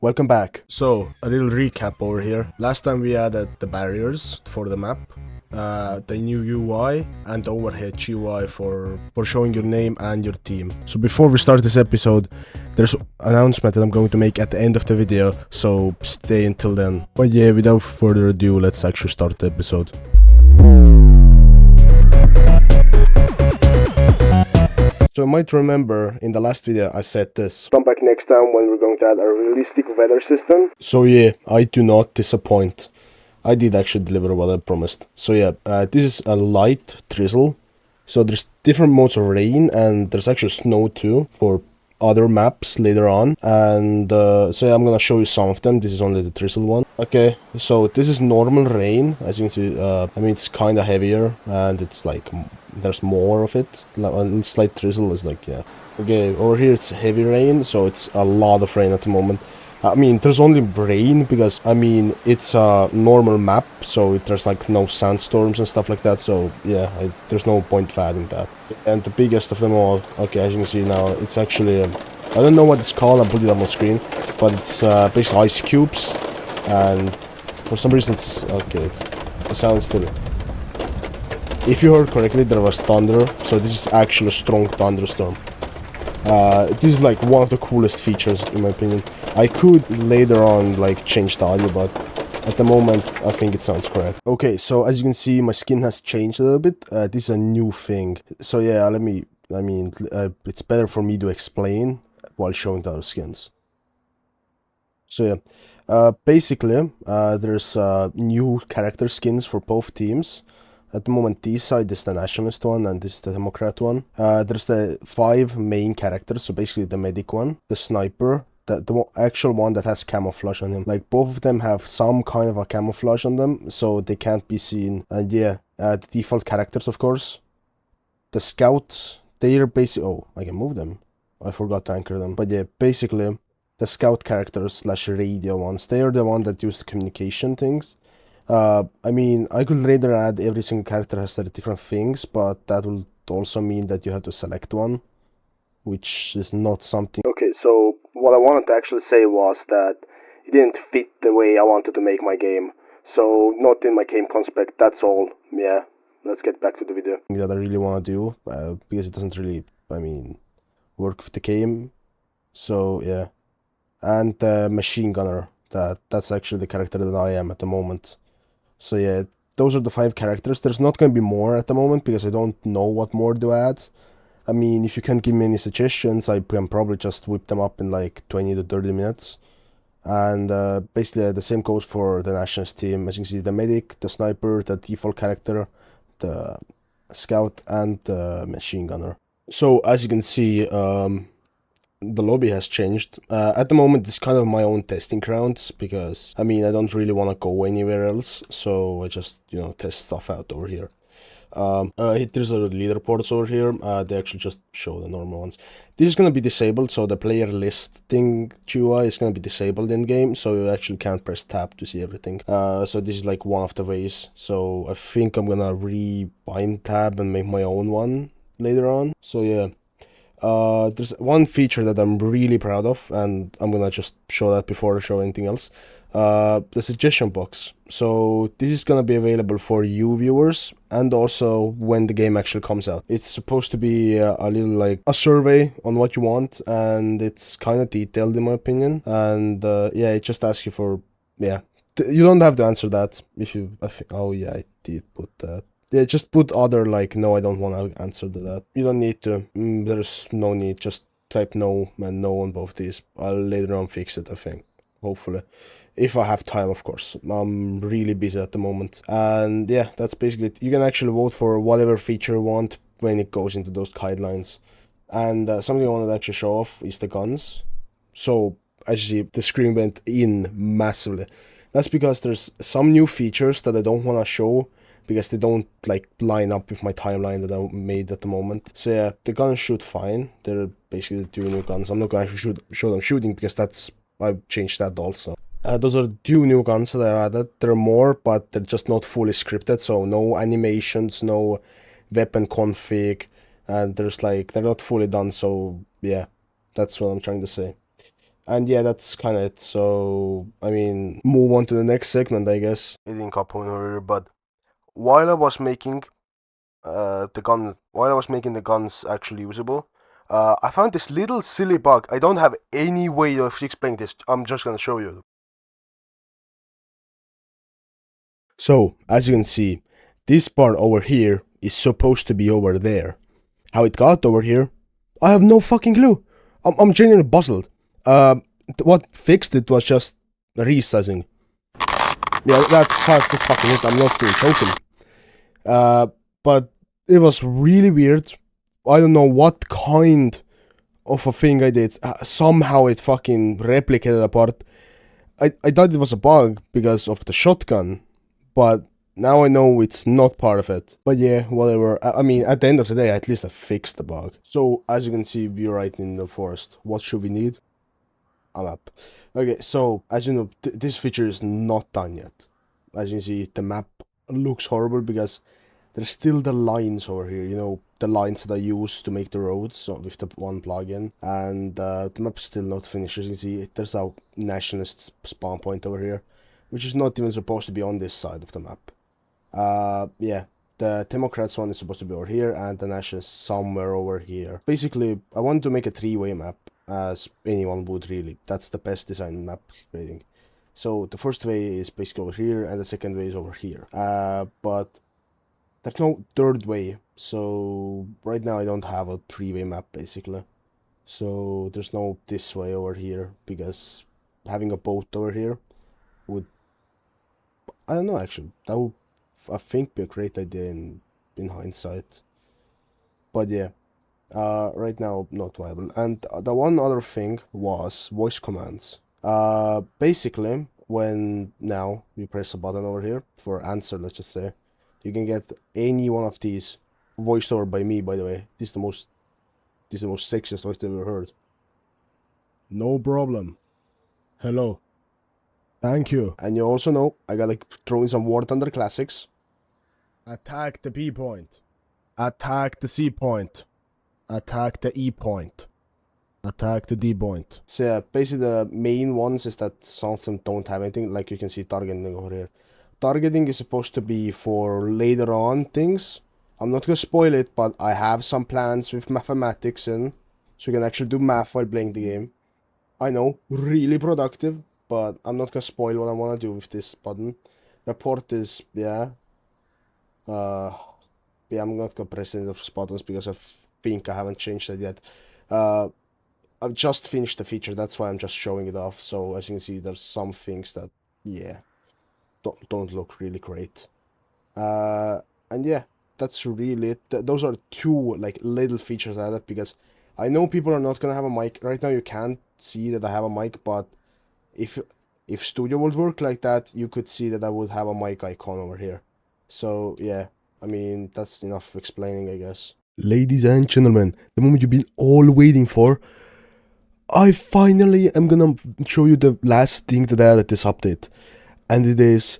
Welcome back. So, a little recap over here. Last time we added the barriers for the map, the new UI, and overhead GUI for showing your name and your team. So before we start this episode, there's an announcement that I'm going to make at the end of the video, so stay until then. But yeah, without further ado, let's actually start the episode. So you might remember in the last video I said this. Come back next time when we're going to add a realistic weather system. So yeah, I do not disappoint. I did actually deliver what I promised. So yeah, this is a light drizzle. So there's different modes of rain and there's actually snow too for other maps later on. And so yeah, I'm gonna show you some of them. This is only the drizzle one. Okay, so this is normal rain. As you can see, I mean it's kind of heavier and it's like there's more of it. Like a little slight drizzle is like, yeah. Okay, over here it's heavy rain, so it's a lot of rain at the moment. I mean, there's only rain because, I mean, it's a normal map, so there's like no sandstorms and stuff like that, so yeah, there's no point for adding that. And the biggest of them all, okay, as you can see now, it's actually, I don't know what it's called, I'll put it up on screen, but it's basically ice cubes, and for some reason it's, okay, it sounds still. If you heard correctly, there was thunder, so this is actually a strong thunderstorm. This is like one of the coolest features in my opinion. I could later on like change the audio, but at the moment I think it sounds correct. Okay, so as you can see, my skin has changed a little bit. This is a new thing. So yeah, it's better for me to explain while showing the other skins. So yeah, basically there's new character skins for both teams. At the moment, this side is the nationalist one and this is the Democrat one. There's the 5 main characters, so basically the medic one, the sniper, the actual one that has camouflage on him. Like both of them have some kind of a camouflage on them, so they can't be seen. And yeah, the default characters, of course. The scouts, they're basically, oh, I can move them. I forgot to anchor them. But yeah, basically, the scout characters / radio ones, they are the one that use the communication things. I mean, I could later add every single character has their different things, but that will also mean that you have to select one, which is not something. Okay, so what I wanted to actually say was that it didn't fit the way I wanted to make my game. So, not in my game concept, that's all. Yeah, let's get back to the video. That I really want to do, because it doesn't really, I mean, work with the game. So, yeah. And the machine gunner, that's actually the character that I am at the moment. So yeah, those are the 5 characters. There's not going to be more at the moment because I don't know what more to add. I mean, if you can't give me any suggestions, I can probably just whip them up in like 20 to 30 minutes. And basically the same goes for the nationalist team. As you can see, the medic, the sniper, the default character, the scout, and the machine gunner. So as you can see, the lobby has changed. At the moment, it's kind of my own testing grounds because, I mean, I don't really want to go anywhere else, so I just, test stuff out over here. There's a leaderboards over here. They actually just show the normal ones. This is going to be disabled, so the player list thing GUI is going to be disabled in game, so you actually can't press tab to see everything. So this is like one of the ways. So I think I'm going to rebind tab and make my own one later on. So yeah. There's one feature that I'm really proud of, and I'm gonna just show that before I show anything else. The suggestion box. So this is gonna be available for you viewers, and also when the game actually comes out. It's supposed to be a little like a survey on what you want, and it's kind of detailed in my opinion. And yeah, it just asks you for, yeah. You don't have to answer that if you. Oh yeah, I did put that. Yeah, just put other, like, no, I don't want to answer to that. You don't need to. There's no need. Just type no and no on both these. I'll later on fix it, I think. Hopefully. If I have time, of course. I'm really busy at the moment. And yeah, that's basically it. You can actually vote for whatever feature you want when it goes into those guidelines. And something I wanted to actually show off is the guns. So, as you see, the screen went in massively. That's because there's some new features that I don't want to show because they don't like line up with my timeline that I made at the moment. So yeah, the guns shoot fine. They're basically the 2 new guns. I'm not going to actually show them shooting because I've changed that also. Those are 2 new guns that I added. There are more, but they're just not fully scripted. So no animations, no weapon config, and they're not fully done. So yeah, that's what I'm trying to say. And yeah, that's kind of it. So, I mean, move on to the next segment, I guess. It didn't happen earlier, but while I was making while I was making the guns actually usable, I found this little silly bug. I don't have any way of explaining this. I'm just gonna show you. So, as you can see, this part over here is supposed to be over there. How it got over here, I have no fucking clue. I'm genuinely puzzled. What fixed it was just resizing. Yeah, that's fucking it. I'm not doing joking. But it was really weird. I don't know what kind of a thing I did. Somehow it fucking replicated a part. I thought it was a bug because of the shotgun, but now I know it's not part of it. But yeah, whatever. I mean, at the end of the day, at least I fixed the bug. So, as you can see, we're right in the forest. What should we need? A map. Okay, so, as you know, this feature is not done yet. As you can see, the map looks horrible because there's still the lines over here, you know, the lines that I use to make the roads so with the one plugin. And the map's still not finished. As you can see, there's a nationalist spawn point over here, which is not even supposed to be on this side of the map. Yeah, the Democrats one is supposed to be over here, and the nationalist somewhere over here. Basically, I want to make a three-way map, as anyone would really. That's the best design map creating. So the first way is basically over here, and the second way is over here. But there's no third way, so right now I don't have a three-way map basically. So there's no this way over here, because having a boat over here would, I don't know actually, that would, I think, be a great idea in hindsight. But yeah, right now not viable. And the one other thing was voice commands. Basically, when now you press a button over here for answer, let's just say, you can get any one of these voiced over by me, by the way. This is the most sexiest voice I've ever heard. No problem. Hello. Thank you. And you also know I got like throwing some War Thunder classics. Attack the B point. Attack the C point. Attack the E point. Attack the D point. So yeah, basically the main ones is that some of them don't have anything, like you can see targeting over here. Targeting is supposed to be for later on things. I'm not gonna spoil it, but I have some plans with mathematics in, so you can actually do math while playing the game. I know, really productive, but I'm not gonna spoil what I wanna do with this button. Report is, yeah. Yeah, I'm not gonna press any of those buttons because I think I haven't changed it yet. I've just finished the feature, that's why I'm just showing it off. So as you can see, there's some things that, yeah, don't look really great. And yeah, that's really it. Those are two like little features added, because I know people are not gonna have a mic right now. You can't see that I have a mic, but if Studio would work like that, you could see that I would have a mic icon over here. So yeah, I mean, that's enough explaining, I guess. Ladies and gentlemen, the moment you've been all waiting for, I finally am gonna show you the last thing that I added this update, and it is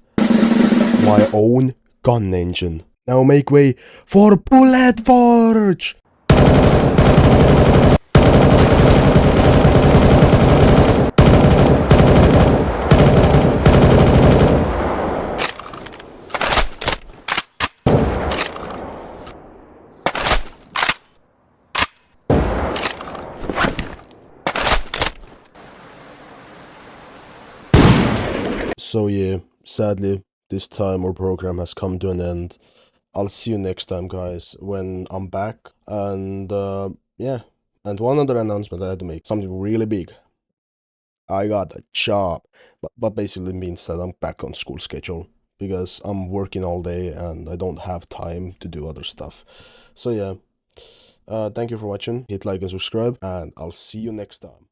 my own gun engine. Now make way for Bullet Forge! So yeah, sadly, this time our program has come to an end. I'll see you next time, guys, when I'm back. And yeah, and one other announcement I had to make, something really big. I got a job, but basically means that I'm back on school schedule, because I'm working all day and I don't have time to do other stuff. So yeah, thank you for watching. Hit like and subscribe, and I'll see you next time.